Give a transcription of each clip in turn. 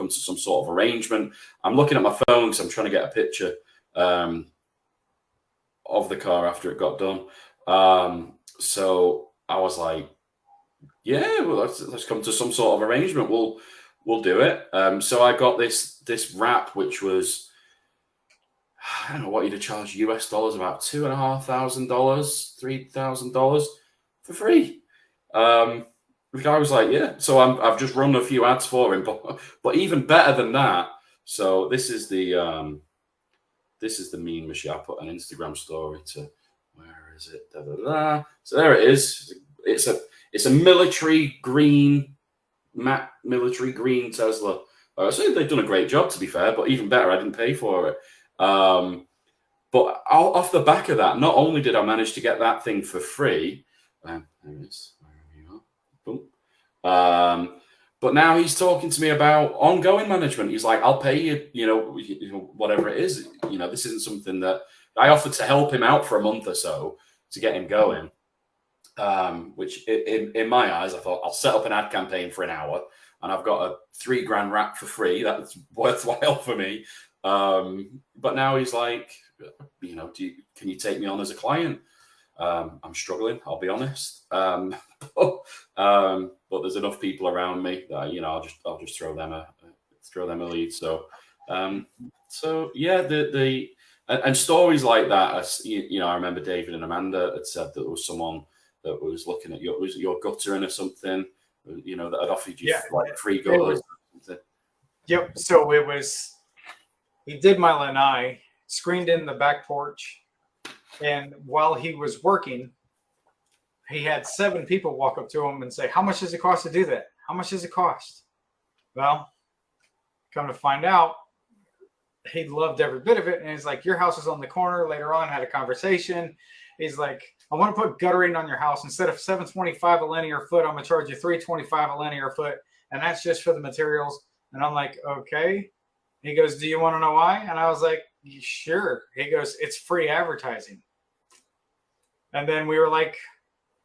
come to some sort of arrangement. I'm looking at my phone because I'm trying to get a picture of the car after it got done. So I was like, yeah, well, let's come to some sort of arrangement. We'll do it. So I got this wrap, which was, I don't know what you'd have charged US dollars, about $2,500, $3,000 for free. The guy was like, yeah. So I've just run a few ads for him, but even better than that. So this is the mean machine. I put an Instagram story to, where is it? Da, da, da. So there it is. It's a military green, matte military green Tesla. So they've done a great job, to be fair, but even better, I didn't pay for it. But off the back of that, not only did I manage to get that thing for free, there it is. Boom. But now he's talking to me about ongoing management. He's like, I'll pay you, whatever it is. This isn't something that I offered to help him out for a month or so to get him going. Which in my eyes, I thought I'll set up an ad campaign for an hour and I've got a $3,000 wrap for free. That's worthwhile for me. But now he's like, can you take me on as a client? I'm struggling, I'll be honest. But there's enough people around me that I'll just throw them a lead. So yeah, and stories like that. I remember David and Amanda had said that there was someone that was looking at your guttering or something, that had offered you like free gutters. Yep. So it was, he did my lanai, screened in the back porch, and while he was working, he had 7 people walk up to him and say, how much does it cost to do that? How much does it cost? Well, come to find out, he loved every bit of it. And he's like, your house is on the corner. Later on, had a conversation. He's like, I want to put guttering on your house. Instead of $725 a linear foot, I'm going to charge you $325 a linear foot. And that's just for the materials. And I'm like, okay. He goes, do you want to know why? And I was like, sure. He goes, it's free advertising. And then we were like,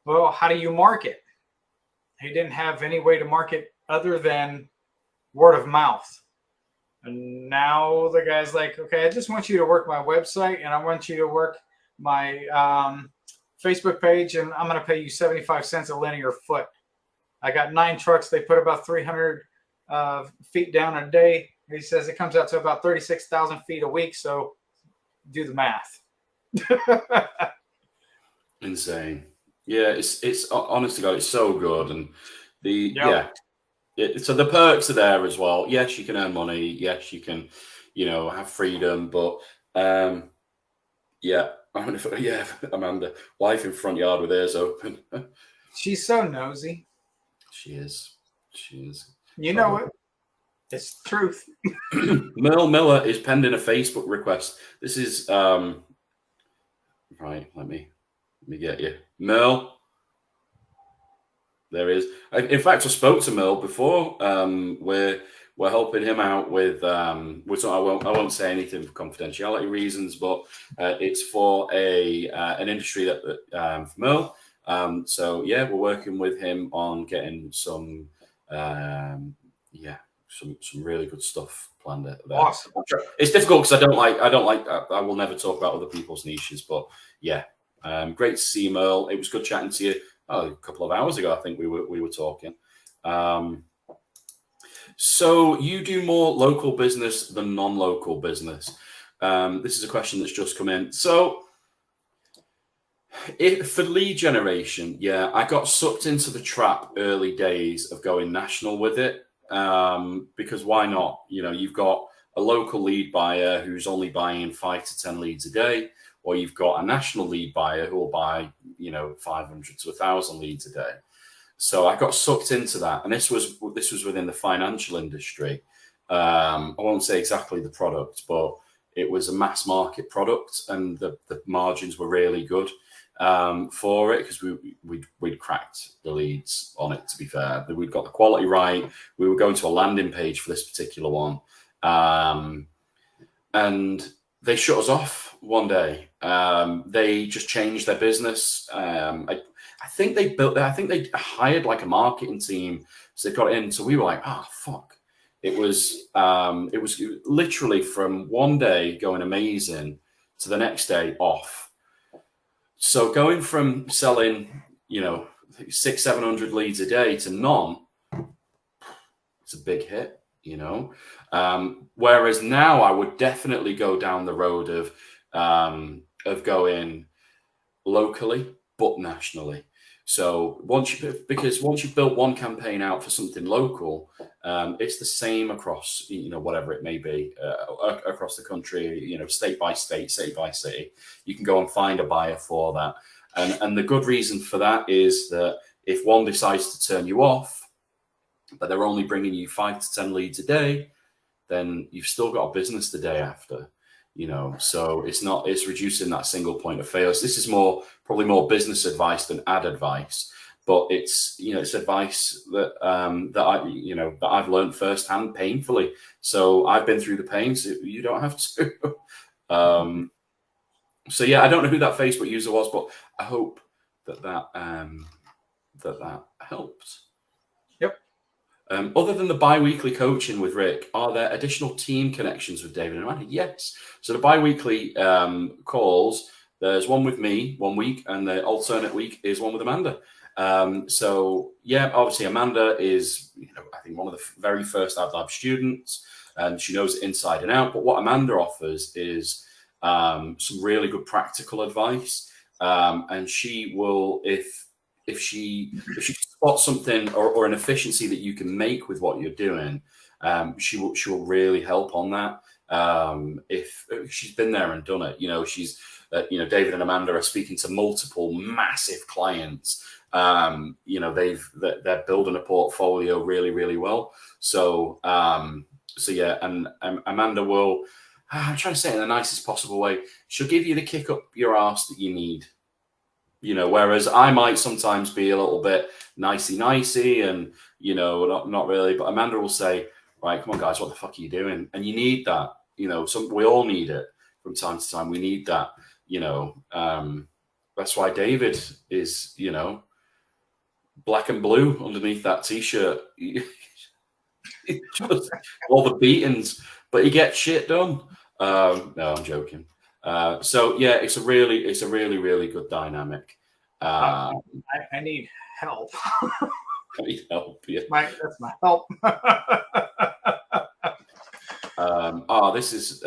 well, how do you market? He didn't have any way to market other than word of mouth. And now the guy's like, okay, I just want you to work my website and I want you to work my Facebook page, and I'm going to pay you 75 cents a linear foot. I got 9 trucks. They put about 300 feet down a day. He says it comes out to about 36,000 feet a week. So do the math. Insane. Yeah, it's honest to God, it's so good. And so the perks are there as well. Yes, you can earn money. Yes, you can, have freedom. But Amanda, wife in front yard with ears open. She's so nosy. She is. You know it. It's the truth. Merle Miller is pending a Facebook request. This is right. Let me get you, Merle. There is. In fact, I spoke to Merle before. We're helping him out with. I won't say anything for confidentiality reasons, but it's for an industry that for Merle. So yeah, we're working with him on getting some some really good stuff planned there. Awesome. It's difficult because I will never talk about other people's niches, but yeah, great to see you, Merle. It was good chatting to you. A couple of hours ago, I think we were talking. So you do more local business than non-local business. This is a question that's just come in. So for lead generation, yeah, I got sucked into the trap early days of going national with it. Because why not? You've got a local lead buyer who's only buying 5 to 10 leads a day, or you've got a national lead buyer who will buy, 500 to 1,000 leads a day. So I got sucked into that, and this was within the financial industry. I won't say exactly the product, but it was a mass market product, and the margins were really good for it because we'd cracked the leads on it. To be fair, we'd got the quality right. We were going to a landing page for this particular one, and they shut us off one day. They just changed their business. I think they hired like a marketing team, so they got it in. So we were like, oh fuck, it was literally from one day going amazing to the next day off. So going from selling, 600-700 leads a day to none, it's a big hit, whereas now I would definitely go down the road of going locally but nationally. So once you've built one campaign out for something local, it's the same across, whatever it may be, across the country, state by state, city by city. You can go and find a buyer for that. And the good reason for that is that if one decides to turn you off, but they're only bringing you 5 to 10 leads a day, then you've still got a business the day after. So it's reducing that single point of failure. So this is probably more business advice than ad advice, but it's advice that that I've learned firsthand painfully. So I've been through the pain, so you don't have to. So yeah, I don't know who that Facebook user was, but I hope that helped. Yep. Other than the bi-weekly coaching with Rick, are there additional team connections with David and Amanda? Yes. So the bi-weekly calls, there's one with me 1 week, and the alternate week is one with Amanda. So yeah, obviously Amanda is, I think one of the very first Adlabs students, and she knows it inside and out. But what Amanda offers is some really good practical advice, and she will, if she spots something or an efficiency that you can make with what you're doing, she will really help on that. If she's been there and done it, she's David and Amanda are speaking to multiple massive clients. They're building a portfolio really, really well. So yeah, and Amanda will, I'm trying to say it in the nicest possible way, she'll give you the kick up your arse that you need. Whereas I might sometimes be a little bit nicey and, not really, but Amanda will say, right, come on guys, what the fuck are you doing? And you need that, we all need it from time to time. We need that, that's why David is, black and blue underneath that t-shirt. Just all the beatings, but he gets shit done. No, I'm joking. So yeah, it's a really, really good dynamic. I need help. I need help. Yeah. That's my help. This is.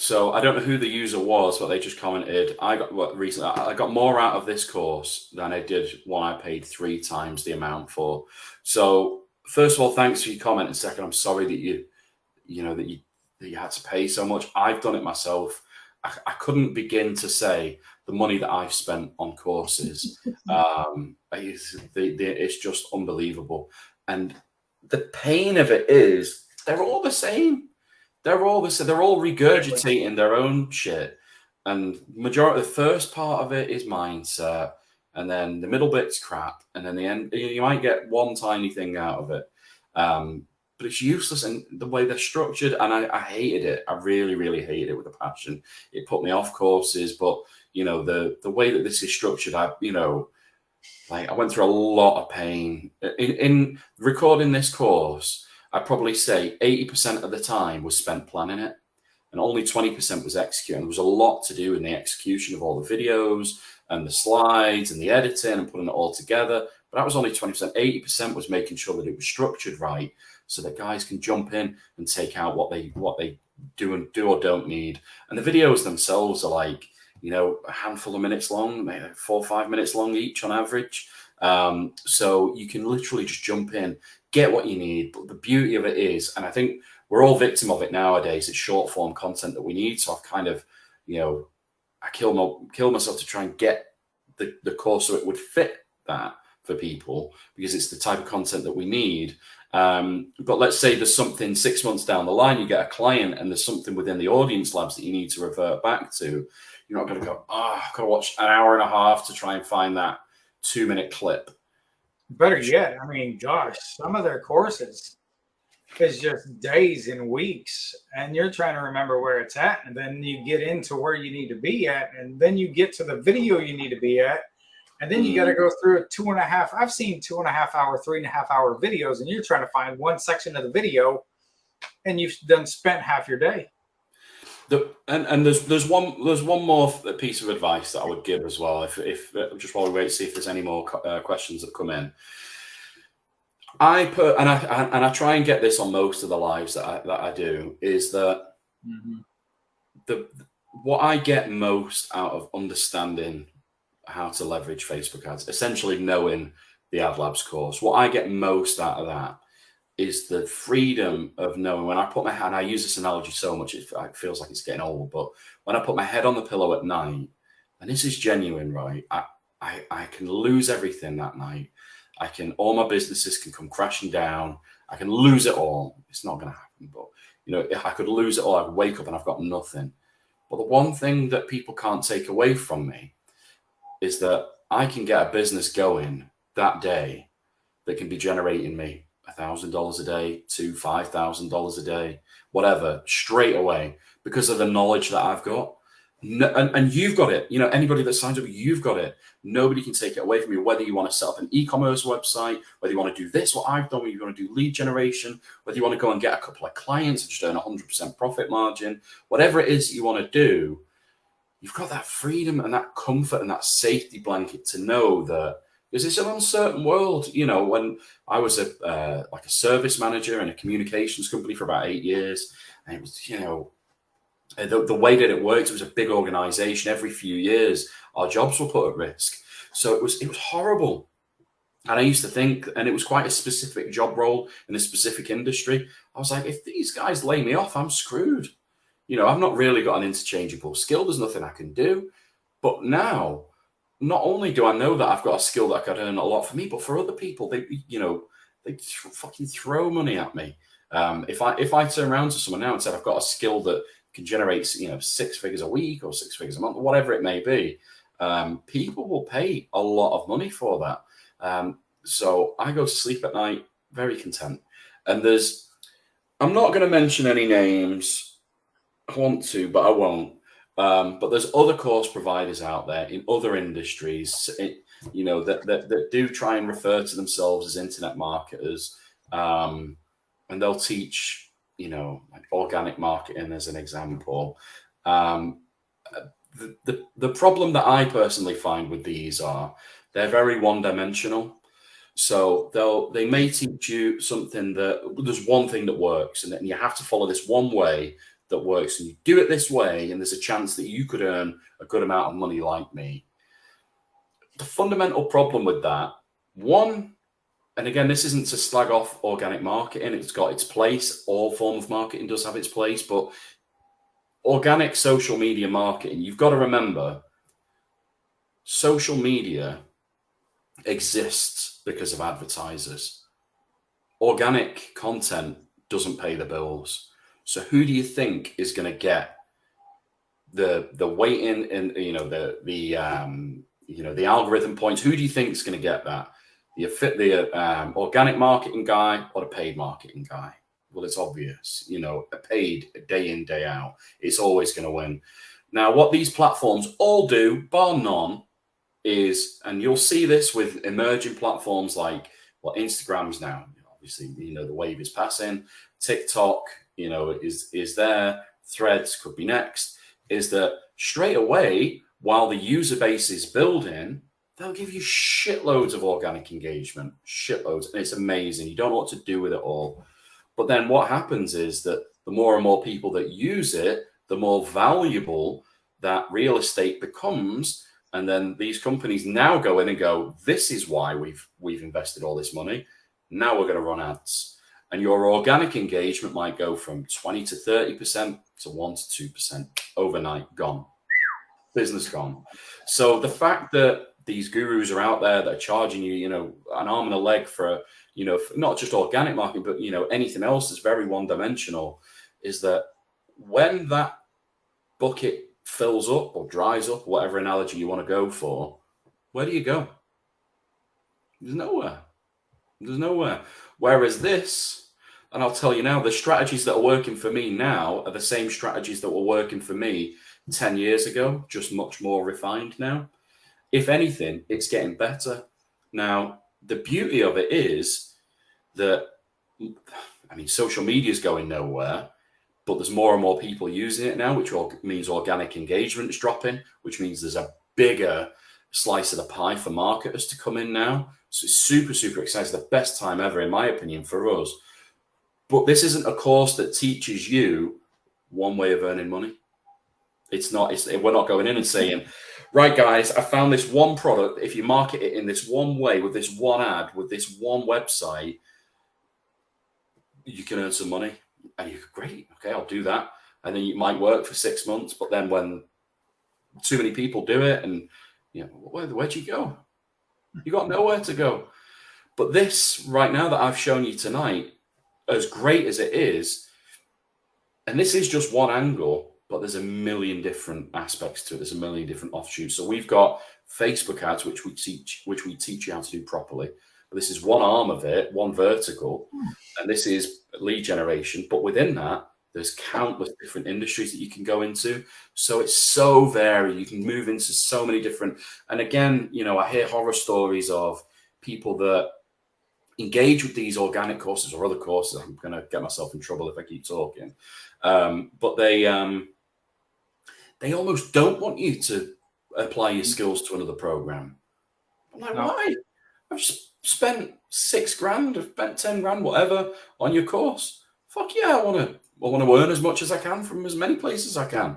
So I don't know who the user was, but they just commented. I got more out of this course than I did one I paid 3 times the amount for. So first of all, thanks for your comment. And second, I'm sorry that you had to pay so much. I've done it myself. I couldn't begin to say the money that I've spent on courses. It's just unbelievable. And the pain of it is they're all the same. They're all regurgitating their own shit. And majority, the first part of it is mindset. And then the middle bit's crap. And then the end, you might get one tiny thing out of it. But it's useless, and the way they're structured, and I hated it. I really, really hated it with a passion. It put me off courses, but the way that this is structured, I went through a lot of pain in recording this course. I'd probably say 80% of the time was spent planning it, and only 20% was executing. There was a lot to do in the execution of all the videos and the slides and the editing and putting it all together. But that was only 20%. 80% was making sure that it was structured right, so that guys can jump in and take out what they do or don't need. And the videos themselves are like, a handful of minutes long, maybe 4 or 5 minutes long each on average. So you can literally just jump in, get what you need. But the beauty of it is, and I think we're all victim of it nowadays, it's short form content that we need. So I've kind of, I kill myself to try and get the course so it would fit that for people, because it's the type of content that we need. But let's say there's something 6 months down the line, you get a client and there's something within the audience labs that you need to revert back to. You're not going to go, I've got to watch an hour and a half to try and find that 2-minute clip. Better yet, I mean, gosh, some of their courses is just days and weeks, and you're trying to remember where it's at, and then you get into where you need to be at, and then you get to the video you need to be at, And then you got to go through a 2.5. I've seen 2.5 hour, 3.5 hour videos, and you're trying to find one section of the video, and you've done spent half your day. And there's one more piece of advice that I would give as well. If just while we wait to see if there's any more questions that come in. I try and get this on most of the lives that I do, is that what I get most out of understanding how to leverage Facebook ads, essentially knowing the Adlabs course, what I get most out of that is the freedom of knowing when I put my hand, I use this analogy so much, it feels like it's getting old, but when I put my head on the pillow at night, and this is genuine, right? I can lose everything that night. All my businesses can come crashing down. I can lose it all. It's not going to happen, but if I could lose it all, I could wake up and I've got nothing. But the one thing that people can't take away from me is that I can get a business going that day that can be generating me $1,000 a day to $5,000 a day, whatever, straight away, because of the knowledge that I've got. And you've got it. Anybody that signs up, you've got it. Nobody can take it away from you. Whether you want to set up an e-commerce website, whether you want to do this, what I've done, whether you want to do lead generation, whether you want to go and get a couple of clients and just earn 100% profit margin, whatever it is you want to do, you've got that freedom and that comfort and that safety blanket to know that, because it's an uncertain world. When I was a service manager in a communications company for about 8 years, and it was, the way that it worked, it was a big organization. Every few years, our jobs were put at risk. So it was horrible. And I used to think, and it was quite a specific job role in a specific industry. I was like, if these guys lay me off, I'm screwed. I've not really got an interchangeable skill. There's nothing I can do. But now, not only do I know that I've got a skill that could earn a lot for me, but for other people, they fucking throw money at me. If I turn around to someone now and said I've got a skill that can generate 6 figures a week or 6 figures a month, whatever it may be, people will pay a lot of money for that. So I go to sleep at night very content. And I'm not going to mention any names. I want to, but I won't. But there's other course providers out there in other industries, that do try and refer to themselves as internet marketers, and they'll teach, like organic marketing as an example. The problem that I personally find with these they're very one-dimensional. So they may teach you something that there's one thing that works, and then you have to follow this one way that works, and you do it this way, and there's a chance that you could earn a good amount of money like me. The fundamental problem with that, one, and again, this isn't to slag off organic marketing, it's got its place. All form of marketing does have its place, but organic social media marketing, you've got to remember, social media exists because of advertisers. Organic content doesn't pay the bills. So who do you think is going to get the weighting and the algorithm points? Who do you think is going to get that? The organic marketing guy or the paid marketing guy? Well, it's obvious. A paid day in, day out, it's always going to win. Now, what these platforms all do, bar none, is, and you'll see this with emerging platforms like Instagram's now. Obviously, the wave is passing. TikTok, is there. Threads could be next. Is that straight away, while the user base is building, they'll give you shitloads of organic engagement, shitloads, and it's amazing. You don't know what to do with it all. But then what happens is that the more and more people that use it, the more valuable that real estate becomes. And then these companies now go in and go, this is why we've invested all this money. Now we're going to run ads. And your organic engagement might go from 20 to 30% to 1 to 2% overnight, gone. Business gone. So the fact that these gurus are out there that are charging you, an arm and a leg for not just organic marketing, but, anything else that's very one-dimensional, is that when that bucket fills up or dries up, whatever analogy you want to go for, where do you go? There's nowhere. There's nowhere. Whereas this, and I'll tell you now, the strategies that are working for me now are the same strategies that were working for me 10 years ago, just much more refined now. If anything, it's getting better. Now, the beauty of it is that, I mean, social media is going nowhere, but there's more and more people using it now, which means organic engagement is dropping, which means there's a bigger slice of the pie for marketers to come in now. So it's super, super exciting. The best time ever, in my opinion, for us. But this isn't a course that teaches you one way of earning money. It's not. We're not going in and saying, right, guys, I found this one product. If you market it in this one way, with this one ad, with this one website, you can earn some money. And you're great. Okay, I'll do that. And then it might work for 6 months. But then when too many people do it, and where'd you go? You got nowhere to go. But this right now that I've shown you tonight, as great as it is, and this is just one angle, but there's a million different aspects to it. There's a million different offshoots. So we've got Facebook ads, which we teach you how to do properly. But this is one arm of it, one vertical, and this is lead generation. But within that, there's countless different industries that you can go into. So it's so varied. You can move into so many different. And again, I hear horror stories of people that engage with these organic courses or other courses. I'm going to get myself in trouble if I keep talking. But they almost don't want you to apply your skills to another program. I'm like, why? I've just spent $6,000, I've spent 10 grand, whatever, on your course. Fuck yeah, I want to earn as much as I can from as many places as I can.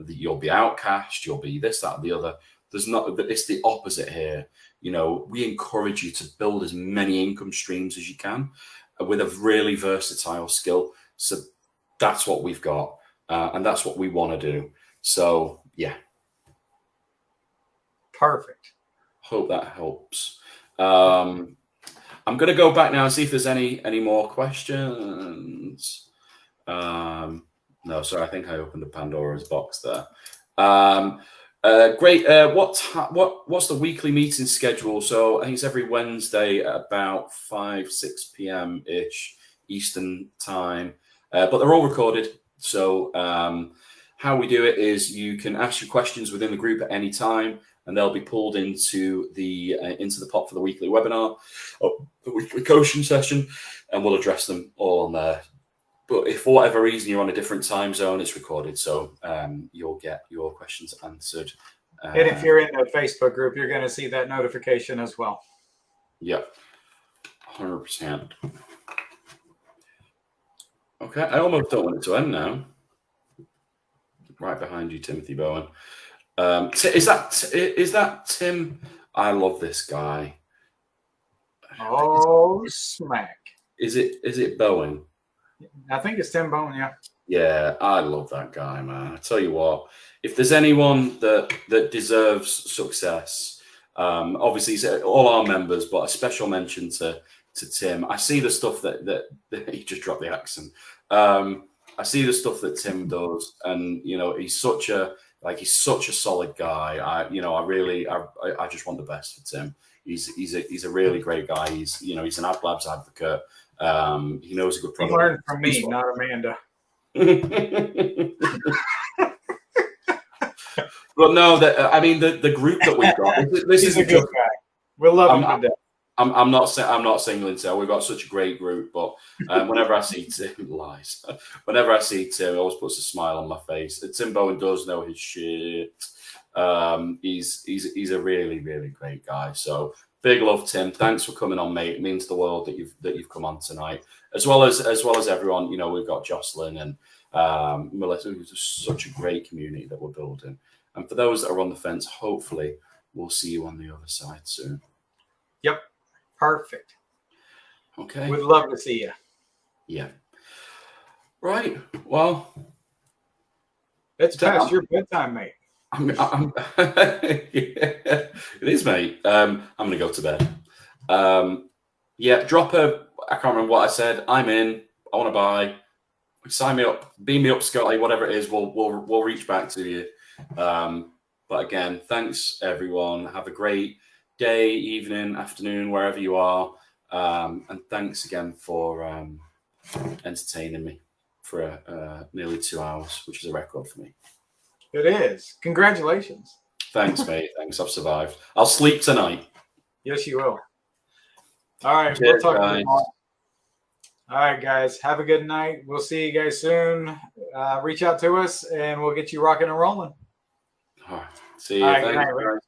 You'll be outcast, you'll be this, that, and the other. It's the opposite here. We encourage you to build as many income streams as you can with a really versatile skill. So that's what we've got, and that's what we want to do. So yeah, perfect. Hope that helps. I'm going to go back now and see if there's any more questions. No, sorry, I think I opened a Pandora's box there. Great. What's the weekly meeting schedule? So I think it's every Wednesday at about 5-6 p.m. ish Eastern time, but they're all recorded. So how we do it is you can ask your questions within the group at any time, and they'll be pulled into the pot for the weekly webinar or the weekly coaching session, and we'll address them all on there. But if for whatever reason you're on a different time zone, it's recorded, so you'll get your questions answered. And if you're in the Facebook group, you're going to see that notification as well. Yep, 100%. Okay, I almost don't want it to end now. Right behind you, Timothy Bowen. Is that Tim? I love this guy. Oh, smack! Is it Bowen? I think it's Tim Bowen. Yeah. Yeah, I love that guy, man. I tell you what, if there's anyone that deserves success, obviously it's all our members, but a special mention to Tim. I see the stuff that he just dropped the accent. I see the stuff that Tim does, and he's such a solid guy. I just want the best for Tim. He's a really great guy. He's an Adlabs advocate. He knows a good product. He learned from me, not Amanda. But no, the group that we've got. This is a good guy. We'll love him to death. I'm not singling Tim. We've got such a great group, but whenever I see Tim, whenever I see Tim, it always puts a smile on my face. Tim Bowen does know his shit. He's a really, really great guy. So big love, Tim. Thanks for coming on, mate. It means the world that you've come on tonight, as well as everyone. We've got Jocelyn and Melissa, who's such a great community that we're building. And for those that are on the fence, hopefully we'll see you on the other side soon. Yep. Perfect. Okay. We'd love to see you. Yeah. Right. Well, it's past your bedtime, mate. Yeah, it is, mate. I'm going to go to bed. Yeah, I can't remember what I said. I'm in. I want to buy. Sign me up. Beam me up, Scotty. Whatever it is, we'll reach back to you. But again, thanks everyone. Have a great day, evening, afternoon, wherever you are. And thanks again for entertaining me for nearly 2 hours, which is a record for me. It is. Congratulations. Thanks, mate. Thanks. I've survived. I'll sleep tonight. Yes, you will. All right. Cheers, We'll talk guys. tomorrow. All right, guys. Have a good night. We'll see you guys soon. Reach out to us, and we'll get you rocking and rolling. All right. See you. All right, good Thanks, night, Rick. guys.